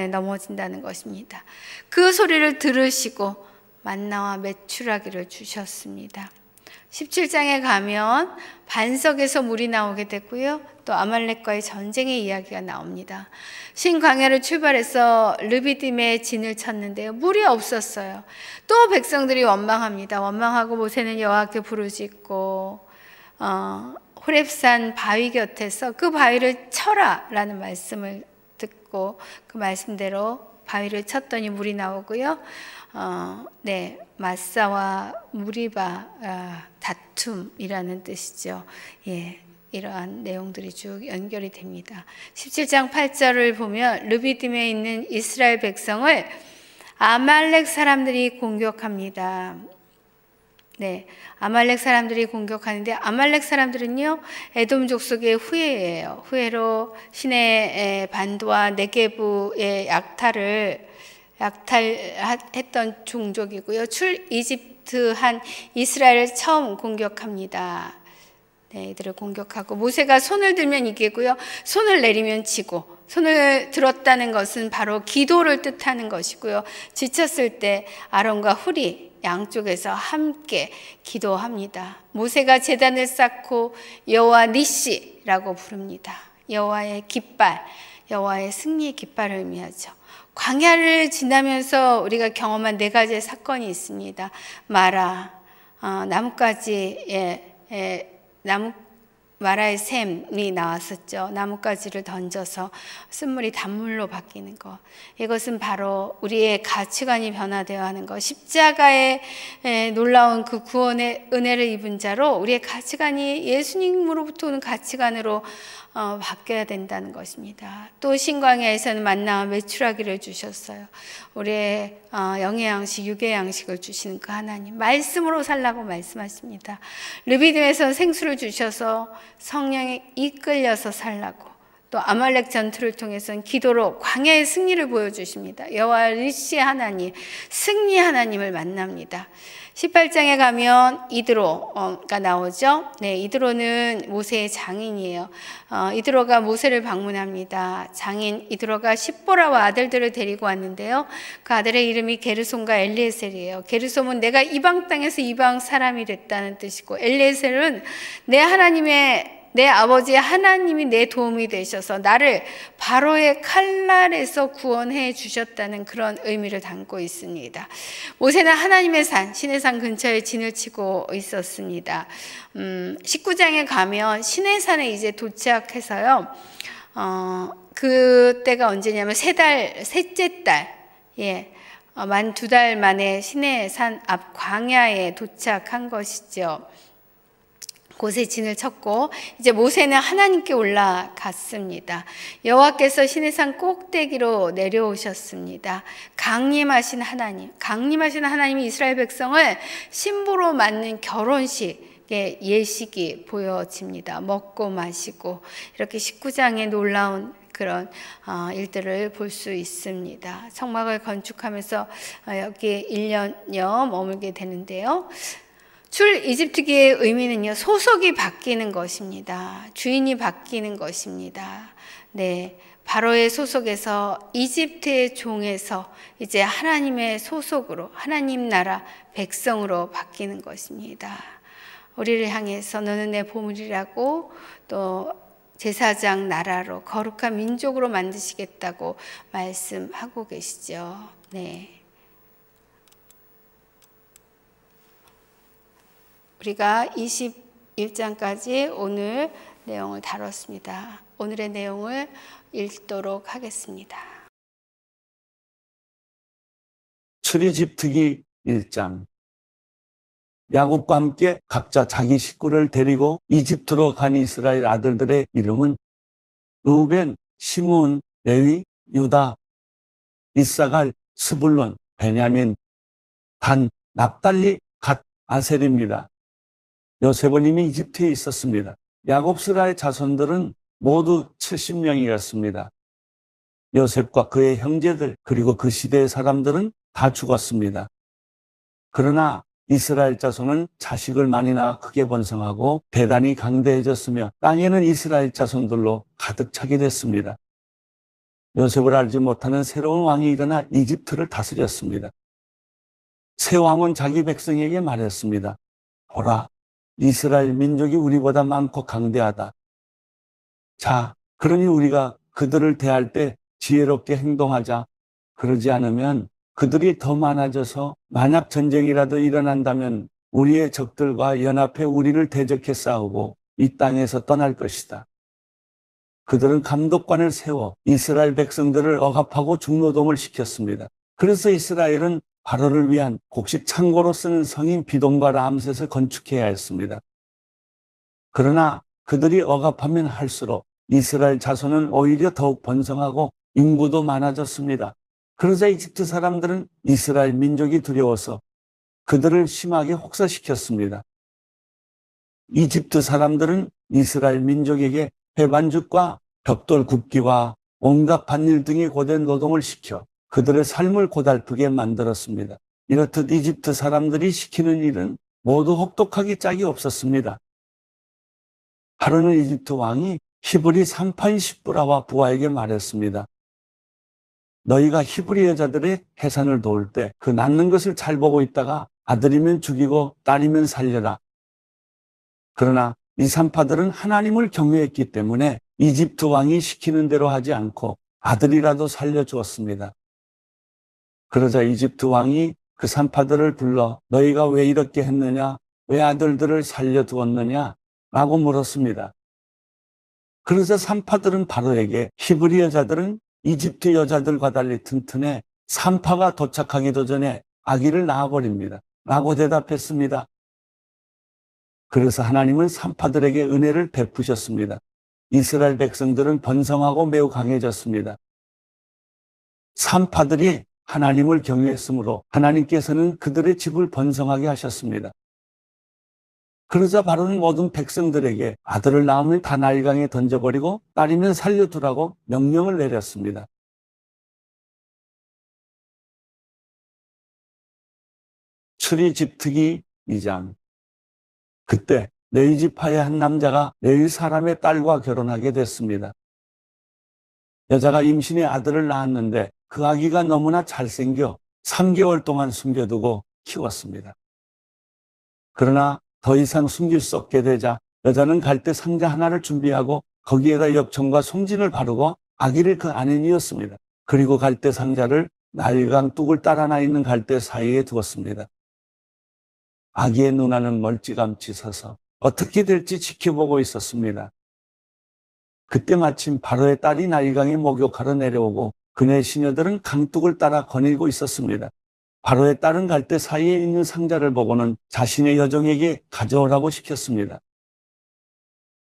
Speaker 2: 넘어진다는 것입니다. 그 소리를 들으시고 만나와 메추라기를 주셨습니다. 17장에 가면 반석에서 물이 나오게 됐고요. 또 아말렉과의 전쟁의 이야기가 나옵니다. 신광야를 출발해서 르비딤에 진을 쳤는데요. 물이 없었어요. 또 백성들이 원망합니다. 원망하고 모세는 여호와께 부르짖고 호렙산 바위 곁에서 그 바위를 쳐라 라는 말씀을 듣고 그 말씀대로 바위를 쳤더니 물이 나오고요. 마사와 무리바 다툼이라는 뜻이죠. 예, 이러한 내용들이 쭉 연결이 됩니다. 17장 8절을 보면 르비딤에 있는 이스라엘 백성을 아말렉 사람들이 공격합니다. 네, 아말렉 사람들이 공격하는데 아말렉 사람들은요 에돔 족속의 후예예요. 후예로 시내 반도와 네게부의 약탈했던 종족이고요. 이집트한 이스라엘을 처음 공격합니다. 네, 이들을 공격하고 모세가 손을 들면 이기고요. 손을 내리면 지고, 손을 들었다는 것은 바로 기도를 뜻하는 것이고요. 지쳤을 때 아론과 훌이 양쪽에서 함께 기도합니다. 모세가 제단을 쌓고 여호와 니시라고 부릅니다. 여호와의 깃발, 여호와의 승리의 깃발을 의미하죠. 광야를 지나면서 우리가 경험한 4가지의 사건이 있습니다. 마라, 마라의 샘이 나왔었죠. 나뭇가지를 던져서 쓴물이 단물로 바뀌는 것. 이것은 바로 우리의 가치관이 변화되어 하는 것. 십자가의 놀라운 그 구원의 은혜를 입은 자로 우리의 가치관이 예수님으로부터 오는 가치관으로 바뀌어야 된다는 것입니다. 또 신광야에서는 만나와 메추라기를 주셨어요. 우리의 영의 양식, 육의 양식을 주시는 그 하나님, 말씀으로 살라고 말씀하십니다. 르비딤에서 생수를 주셔서 성령에 이끌려서 살라고, 또 아말렉 전투를 통해서는 기도로 광야의 승리를 보여주십니다. 여호와 니시 하나님, 승리 하나님을 만납니다. 18장에 가면 이드로가 나오죠. 네, 이드로는 모세의 장인이에요. 이드로가 모세를 방문합니다. 장인 이드로가 십보라와 아들들을 데리고 왔는데요. 그 아들의 이름이 게르솜과 엘리에셀이에요. 게르솜은 내가 이방 땅에서 이방 사람이 됐다는 뜻이고, 엘리에셀은 내 아버지 하나님이 내 도움이 되셔서 나를 바로의 칼날에서 구원해 주셨다는 그런 의미를 담고 있습니다. 모세는 하나님의 산, 시내산 근처에 진을 치고 있었습니다. 19장에 가면 시내산에 이제 도착해서요. 그때가 언제냐면 셋째 달, 만 2달 만에 시내산 앞 광야에 도착한 것이죠. 곳에 진을 쳤고 이제 모세는 하나님께 올라갔습니다. 여호와께서 시내산 꼭대기로 내려오셨습니다. 강림하신 하나님이 이스라엘 백성을 신부로 맞는 결혼식의 예식이 보여집니다. 먹고 마시고 이렇게 19장에 놀라운 그런 일들을 볼 수 있습니다. 성막을 건축하면서 여기 1년여 머물게 되는데요. 출 이집트기의 의미는요, 소속이 바뀌는 것입니다. 주인이 바뀌는 것입니다. 네, 바로의 소속에서 이집트의 종에서 이제 하나님의 소속으로, 하나님 나라 백성으로 바뀌는 것입니다. 우리를 향해서 너는 내 보물이라고, 또 제사장 나라로 거룩한 민족으로 만드시겠다고 말씀하고 계시죠. 네. 우리가 21장까지 오늘 내용을 다뤘습니다. 오늘의 내용을 읽도록 하겠습니다.
Speaker 3: 출애굽기 1장. 야곱과 함께 각자 자기 식구를 데리고 이집트로 간 이스라엘 아들들의 이름은 르우벤, 시므온, 레위, 유다, 이사갈, 스불론, 베냐민, 단, 납달리, 갓, 아셀입니다. 요셉은 이미 이집트에 있었습니다. 야곱스라의 자손들은 모두 70명이었습니다. 요셉과 그의 형제들 그리고 그 시대의 사람들은 다 죽었습니다. 그러나 이스라엘 자손은 자식을 많이 낳아 크게 번성하고 대단히 강대해졌으며 땅에는 이스라엘 자손들로 가득 차게 됐습니다. 요셉을 알지 못하는 새로운 왕이 일어나 이집트를 다스렸습니다. 새 왕은 자기 백성에게 말했습니다. 보라, 이스라엘 민족이 우리보다 많고 강대하다. 자, 그러니 우리가 그들을 대할 때 지혜롭게 행동하자. 그러지 않으면 그들이 더 많아져서 만약 전쟁이라도 일어난다면 우리의 적들과 연합해 우리를 대적해 싸우고 이 땅에서 떠날 것이다. 그들은 감독관을 세워 이스라엘 백성들을 억압하고 중노동을 시켰습니다. 그래서 이스라엘은 바로를 위한 곡식 창고로 쓰는 성인 비돔과 람셋을 건축해야 했습니다. 그러나 그들이 억압하면 할수록 이스라엘 자손은 오히려 더욱 번성하고 인구도 많아졌습니다. 그러자 이집트 사람들은 이스라엘 민족이 두려워서 그들을 심하게 혹사시켰습니다. 이집트 사람들은 이스라엘 민족에게 배반죽과 벽돌 굽기와 온갖 밭일 등의 고된 노동을 시켜 그들의 삶을 고달프게 만들었습니다. 이렇듯 이집트 사람들이 시키는 일은 모두 혹독하기 짝이 없었습니다. 바로는 이집트 왕이 히브리 산파인 십부라와 부하에게 말했습니다. 너희가 히브리 여자들의 해산을 도울 때 그 낳는 것을 잘 보고 있다가 아들이면 죽이고 딸이면 살려라. 그러나 이 산파들은 하나님을 경외했기 때문에 이집트 왕이 시키는 대로 하지 않고 아들이라도 살려주었습니다. 그러자 이집트 왕이 그 산파들을 불러 너희가 왜 이렇게 했느냐? 왜 아들들을 살려두었느냐? 라고 물었습니다. 그러자 산파들은 바로에게 히브리 여자들은 이집트 여자들과 달리 튼튼해 산파가 도착하기도 전에 아기를 낳아버립니다. 라고 대답했습니다. 그래서 하나님은 산파들에게 은혜를 베푸셨습니다. 이스라엘 백성들은 번성하고 매우 강해졌습니다. 산파들이 하나님을 경외했으므로 하나님께서는 그들의 집을 번성하게 하셨습니다. 그러자 바로는 모든 백성들에게 아들을 낳으면 다 나일강에 던져버리고 딸이면 살려두라고 명령을 내렸습니다. 출애굽기 2장. 그때 레위 지파의 한 남자가 레위 사람의 딸과 결혼하게 됐습니다. 여자가 임신의 아들을 낳았는데 그 아기가 너무나 잘생겨 3개월 동안 숨겨두고 키웠습니다. 그러나 더 이상 숨길 수 없게 되자 여자는 갈대 상자 하나를 준비하고 거기에다 엽청과 송진을 바르고 아기를 그 안에 넣었습니다. 그리고 갈대 상자를 나일강 뚝을 따라 나 있는 갈대 사이에 두었습니다. 아기의 누나는 멀찌감치 서서 어떻게 될지 지켜보고 있었습니다. 그때 마침 바로의 딸이 나일강에 목욕하러 내려오고 그네 시녀들은 강둑을 따라 거닐고 있었습니다. 바로의 딸은 갈대 사이에 있는 상자를 보고는 자신의 여종에게 가져오라고 시켰습니다.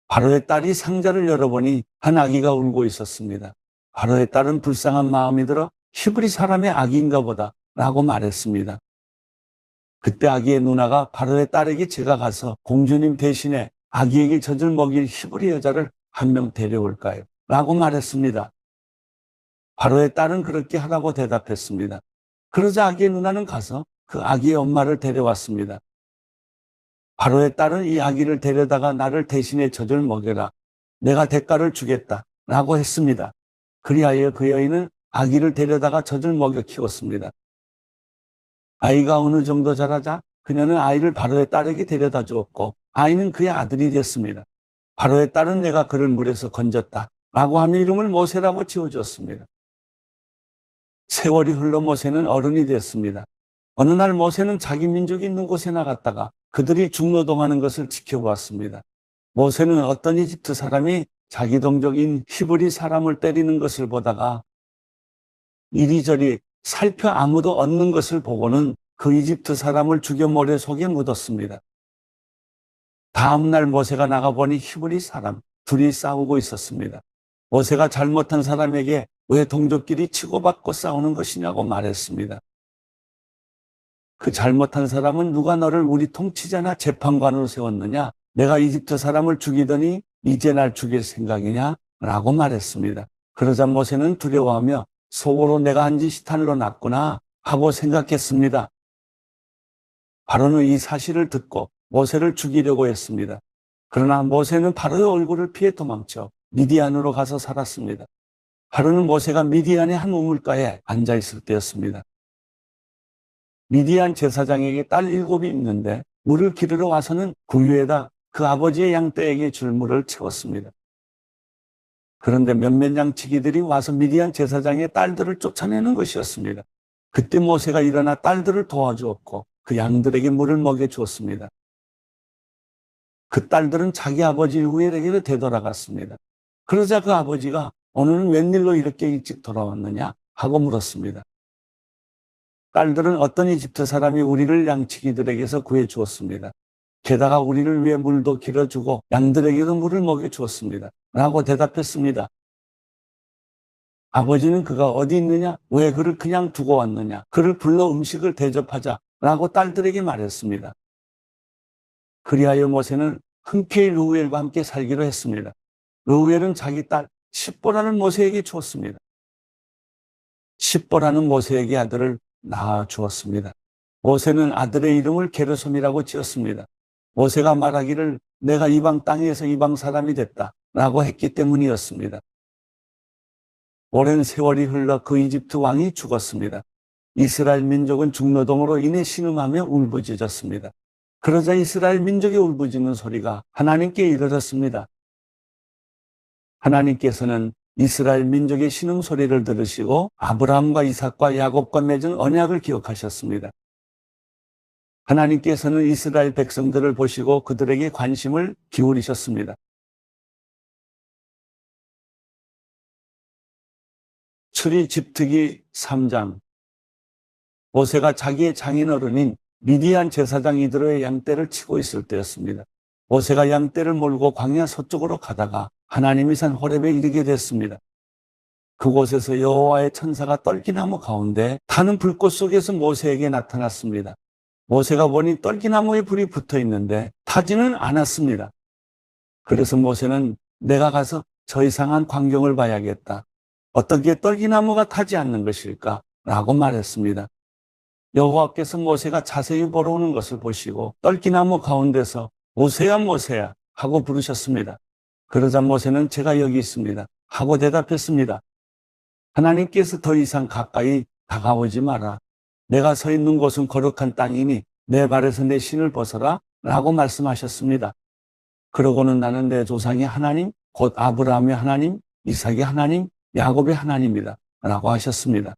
Speaker 3: 바로의 딸이 상자를 열어보니 한 아기가 울고 있었습니다. 바로의 딸은 불쌍한 마음이 들어 히브리 사람의 아기인가 보다 라고 말했습니다. 그때 아기의 누나가 바로의 딸에게 제가 가서 공주님 대신에 아기에게 젖을 먹일 히브리 여자를 한 명 데려올까요? 라고 말했습니다. 바로의 딸은 그렇게 하라고 대답했습니다. 그러자 아기의 누나는 가서 그 아기의 엄마를 데려왔습니다. 바로의 딸은 이 아기를 데려다가 나를 대신에 젖을 먹여라. 내가 대가를 주겠다. 라고 했습니다. 그리하여 그 여인은 아기를 데려다가 젖을 먹여 키웠습니다. 아이가 어느 정도 자라자 그녀는 아이를 바로의 딸에게 데려다 주었고 아이는 그의 아들이 됐습니다. 바로의 딸은 내가 그를 물에서 건졌다. 라고 하며 이름을 모세라고 지어주었습니다. 세월이 흘러 모세는 어른이 됐습니다. 어느 날 모세는 자기 민족이 있는 곳에 나갔다가 그들이 중노동하는 것을 지켜보았습니다. 모세는 어떤 이집트 사람이 자기 동족인 히브리 사람을 때리는 것을 보다가 이리저리 살펴 아무도 없는 것을 보고는 그 이집트 사람을 죽여 모래 속에 묻었습니다. 다음날 모세가 나가보니 히브리 사람 둘이 싸우고 있었습니다. 모세가 잘못한 사람에게 왜 동족끼리 치고받고 싸우는 것이냐고 말했습니다. 그 잘못한 사람은 누가 너를 우리 통치자나 재판관으로 세웠느냐? 내가 이집트 사람을 죽이더니 이제 날 죽일 생각이냐? 라고 말했습니다. 그러자 모세는 두려워하며 속으로 내가 한 짓이 탄으로 났구나 하고 생각했습니다. 바로는 이 사실을 듣고 모세를 죽이려고 했습니다. 그러나 모세는 바로의 얼굴을 피해 도망쳐 미디안으로 가서 살았습니다. 바로는 모세가 미디안의 한 우물가에 앉아 있을 때였습니다. 미디안 제사장에게 딸 7이 있는데 물을 기르러 와서는 구유에다 그 아버지의 양떼에게 줄 물을 채웠습니다. 그런데 몇몇 양치기들이 와서 미디안 제사장의 딸들을 쫓아내는 것이었습니다. 그때 모세가 일어나 딸들을 도와주었고 그 양들에게 물을 먹여주었습니다. 그 딸들은 자기 아버지 후엘에게로 되돌아갔습니다. 그러자 그 아버지가 오늘은 웬일로 이렇게 일찍 돌아왔느냐 하고 물었습니다. 딸들은 어떤 이집트 사람이 우리를 양치기들에게서 구해주었습니다. 게다가 우리를 위해 물도 길어주고 양들에게도 물을 먹여주었습니다. 라고 대답했습니다. 아버지는 그가 어디 있느냐? 왜 그를 그냥 두고 왔느냐? 그를 불러 음식을 대접하자 라고 딸들에게 말했습니다. 그리하여 모세는 흔쾌히 르우엘과 함께 살기로 했습니다. 르우엘은 자기 딸 십보라는 모세에게 주었습니다. 십보라는 모세에게 아들을 낳아 주었습니다. 모세는 아들의 이름을 게르솜이라고 지었습니다. 모세가 말하기를 내가 이방 땅에서 이방 사람이 됐다 라고 했기 때문이었습니다. 오랜 세월이 흘러 그 이집트 왕이 죽었습니다. 이스라엘 민족은 중노동으로 인해 신음하며 울부짖었습니다. 그러자 이스라엘 민족의 울부짖는 소리가 하나님께 이르렀습니다. 하나님께서는 이스라엘 민족의 신음 소리를 들으시고 아브라함과 이삭과 야곱과 맺은 언약을 기억하셨습니다. 하나님께서는 이스라엘 백성들을 보시고 그들에게 관심을 기울이셨습니다. 출이 집특기 3장. 모세가 자기의 장인어른인 미디안 제사장 이드로의 양떼를 치고 있을 때였습니다. 모세가 양떼를 몰고 광야 서쪽으로 가다가 하나님이 산 호렙에 이르게 됐습니다. 그곳에서 여호와의 천사가 떨기나무 가운데 타는 불꽃 속에서 모세에게 나타났습니다. 모세가 보니 떨기나무에 불이 붙어 있는데 타지는 않았습니다. 그래서 모세는 내가 가서 저 이상한 광경을 봐야겠다. 어떻게 떨기나무가 타지 않는 것일까? 라고 말했습니다. 여호와께서 모세가 자세히 보러 오는 것을 보시고 떨기나무 가운데서 모세야 모세야 하고 부르셨습니다. 그러자 모세는 제가 여기 있습니다 하고 대답했습니다. 하나님께서 더 이상 가까이 다가오지 마라. 내가 서 있는 곳은 거룩한 땅이니 내 발에서 내 신을 벗어라 라고 말씀하셨습니다. 그러고는 나는 내 조상의 하나님, 곧 아브라함의 하나님, 이삭의 하나님, 야곱의 하나님이다 라고 하셨습니다.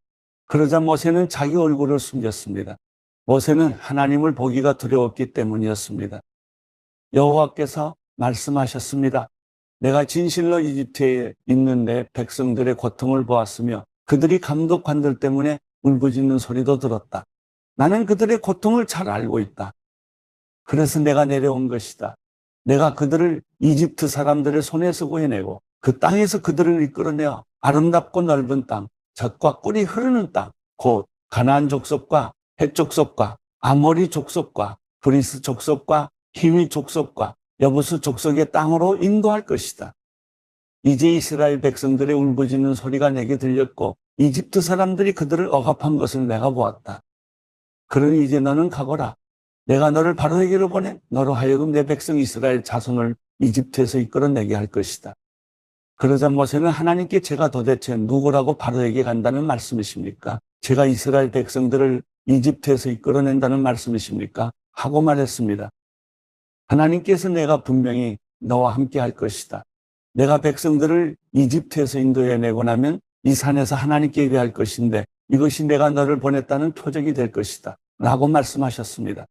Speaker 3: 그러자 모세는 자기 얼굴을 숨겼습니다. 모세는 하나님을 보기가 두려웠기 때문이었습니다. 여호와께서 말씀하셨습니다. 내가 진실로 이집트에 있는 내 백성들의 고통을 보았으며 그들이 감독관들 때문에 울부짖는 소리도 들었다. 나는 그들의 고통을 잘 알고 있다. 그래서 내가 내려온 것이다. 내가 그들을 이집트 사람들의 손에서 구해내고 그 땅에서 그들을 이끌어내어 아름답고 넓은 땅, 젖과 꿀이 흐르는 땅, 곧 가나안 족속과 헷 족속과 아모리 족속과 브리스 족속과 히위 족속과 여부스 족속의 땅으로 인도할 것이다. 이제 이스라엘 백성들의 울부짖는 소리가 내게 들렸고 이집트 사람들이 그들을 억압한 것을 내가 보았다. 그러니 이제 너는 가거라. 내가 너를 바로에게로 보내 너로 하여금 내 백성 이스라엘 자손을 이집트에서 이끌어내게 할 것이다. 그러자 모세는 하나님께 제가 도대체 누구라고 바로에게 간다는 말씀이십니까? 제가 이스라엘 백성들을 이집트에서 이끌어낸다는 말씀이십니까? 하고 말했습니다. 하나님께서 내가 분명히 너와 함께 할 것이다. 내가 백성들을 이집트에서 인도해내고 나면 이 산에서 하나님께 예배할 것인데 이것이 내가 너를 보냈다는 표적이 될 것이다. 라고 말씀하셨습니다.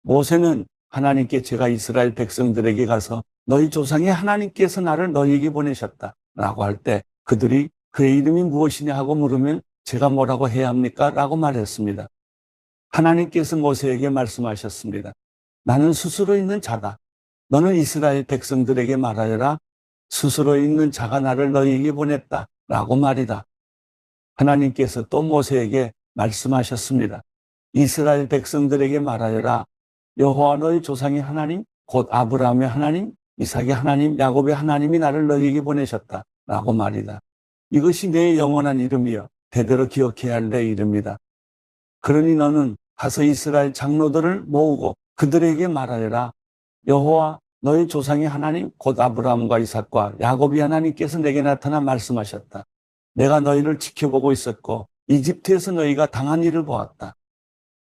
Speaker 3: 모세는 하나님께 제가 이스라엘 백성들에게 가서 너희 조상의 하나님께서 나를 너희에게 보내셨다. 라고 할 때 그들이 그의 이름이 무엇이냐 하고 물으면 제가 뭐라고 해야 합니까? 라고 말했습니다. 하나님께서 모세에게 말씀하셨습니다. 나는 스스로 있는 자다. 너는 이스라엘 백성들에게 말하여라. 스스로 있는 자가 나를 너희에게 보냈다. 라고 말이다. 하나님께서 또 모세에게 말씀하셨습니다. 이스라엘 백성들에게 말하여라. 여호와 너희 조상의 하나님, 곧 아브라함의 하나님, 이삭의 하나님, 야곱의 하나님이 나를 너희에게 보내셨다. 라고 말이다. 이것이 내 영원한 이름이여 대대로 기억해야 할 내 이름이다. 그러니 너는 가서 이스라엘 장로들을 모으고 그들에게 말하여라. 여호와 너희 조상의 하나님 곧 아브라함과 이삭과 야곱의 하나님께서 내게 나타나 말씀하셨다. 내가 너희를 지켜보고 있었고 이집트에서 너희가 당한 일을 보았다.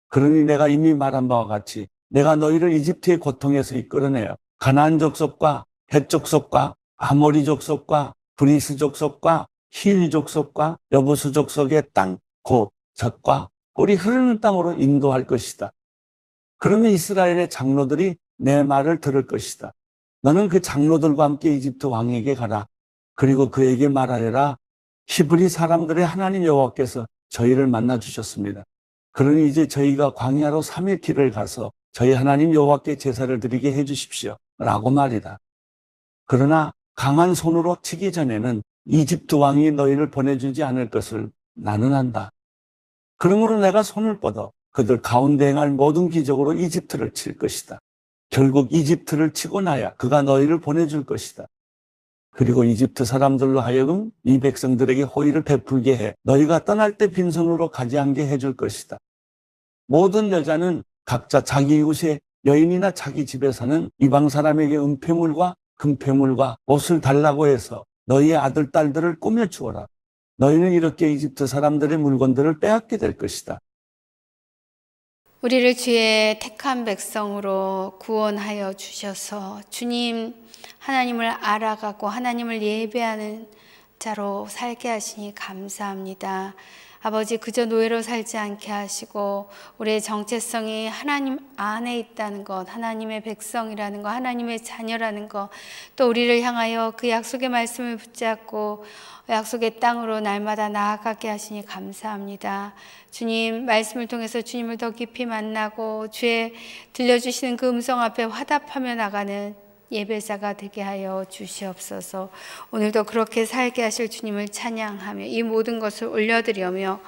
Speaker 3: 그러니 내가 이미 말한 바와 같이 내가 너희를 이집트의 고통에서 이끌어내어 가나안 족속과 헷 족속과 아모리 족속과 브리스 족속과 힐 족속과 여부수 족속의 땅 곧 젖과 꿀이 흐르는 땅으로 인도할 것이다. 그러면 이스라엘의 장로들이 내 말을 들을 것이다. 너는 그 장로들과 함께 이집트 왕에게 가라. 그리고 그에게 말하여라. 히브리 사람들의 하나님 여호와께서 저희를 만나 주셨습니다. 그러니 이제 저희가 광야로 3일 길을 가서 저희 하나님 여호와께 제사를 드리게 해 주십시오. 라고 말이다. 그러나 강한 손으로 치기 전에는 이집트 왕이 너희를 보내주지 않을 것을 나는 안다. 그러므로 내가 손을 뻗어 그들 가운데 행할 모든 기적으로 이집트를 칠 것이다. 결국 이집트를 치고 나야 그가 너희를 보내줄 것이다. 그리고 이집트 사람들로 하여금 이 백성들에게 호의를 베풀게 해 너희가 떠날 때 빈손으로 가지 않게 해줄 것이다. 모든 여자는 각자 자기 이웃의 여인이나 자기 집에 사는 이방 사람에게 은폐물과 금폐물과 옷을 달라고 해서 너희의 아들, 딸들을 꾸며주어라. 너희는 이렇게 이집트 사람들의 물건들을 빼앗게 될 것이다.
Speaker 2: 우리를 주의 택한 백성으로 구원하여 주셔서 주님 하나님을 알아가고 하나님을 예배하는 자로 살게 하시니 감사합니다. 아버지, 그저 노예로 살지 않게 하시고 우리의 정체성이 하나님 안에 있다는 것, 하나님의 백성이라는 것, 하나님의 자녀라는 것, 또 우리를 향하여 그 약속의 말씀을 붙잡고 약속의 땅으로 날마다 나아가게 하시니 감사합니다. 주님, 말씀을 통해서 주님을 더 깊이 만나고 주의 들려주시는 그 음성 앞에 화답하며 나가는 예배자가 되게 하여 주시옵소서. 오늘도 그렇게 살게 하실 주님을 찬양하며 이 모든 것을 올려드리며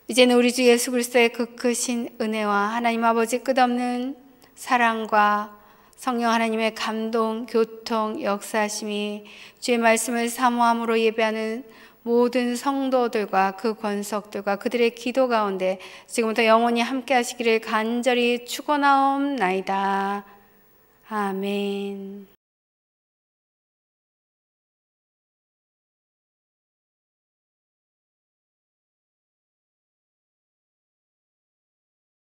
Speaker 2: 이제는 우리 주 예수 그리스도의 그 크신 은혜와 하나님 아버지 끝없는 사랑과 성령 하나님의 감동, 교통, 역사하심이 주의 말씀을 사모함으로 예배하는 모든 성도들과 그 권속들과 그들의 기도 가운데 지금부터 영원히 함께 하시기를 간절히 축원하옵나이다. 아멘.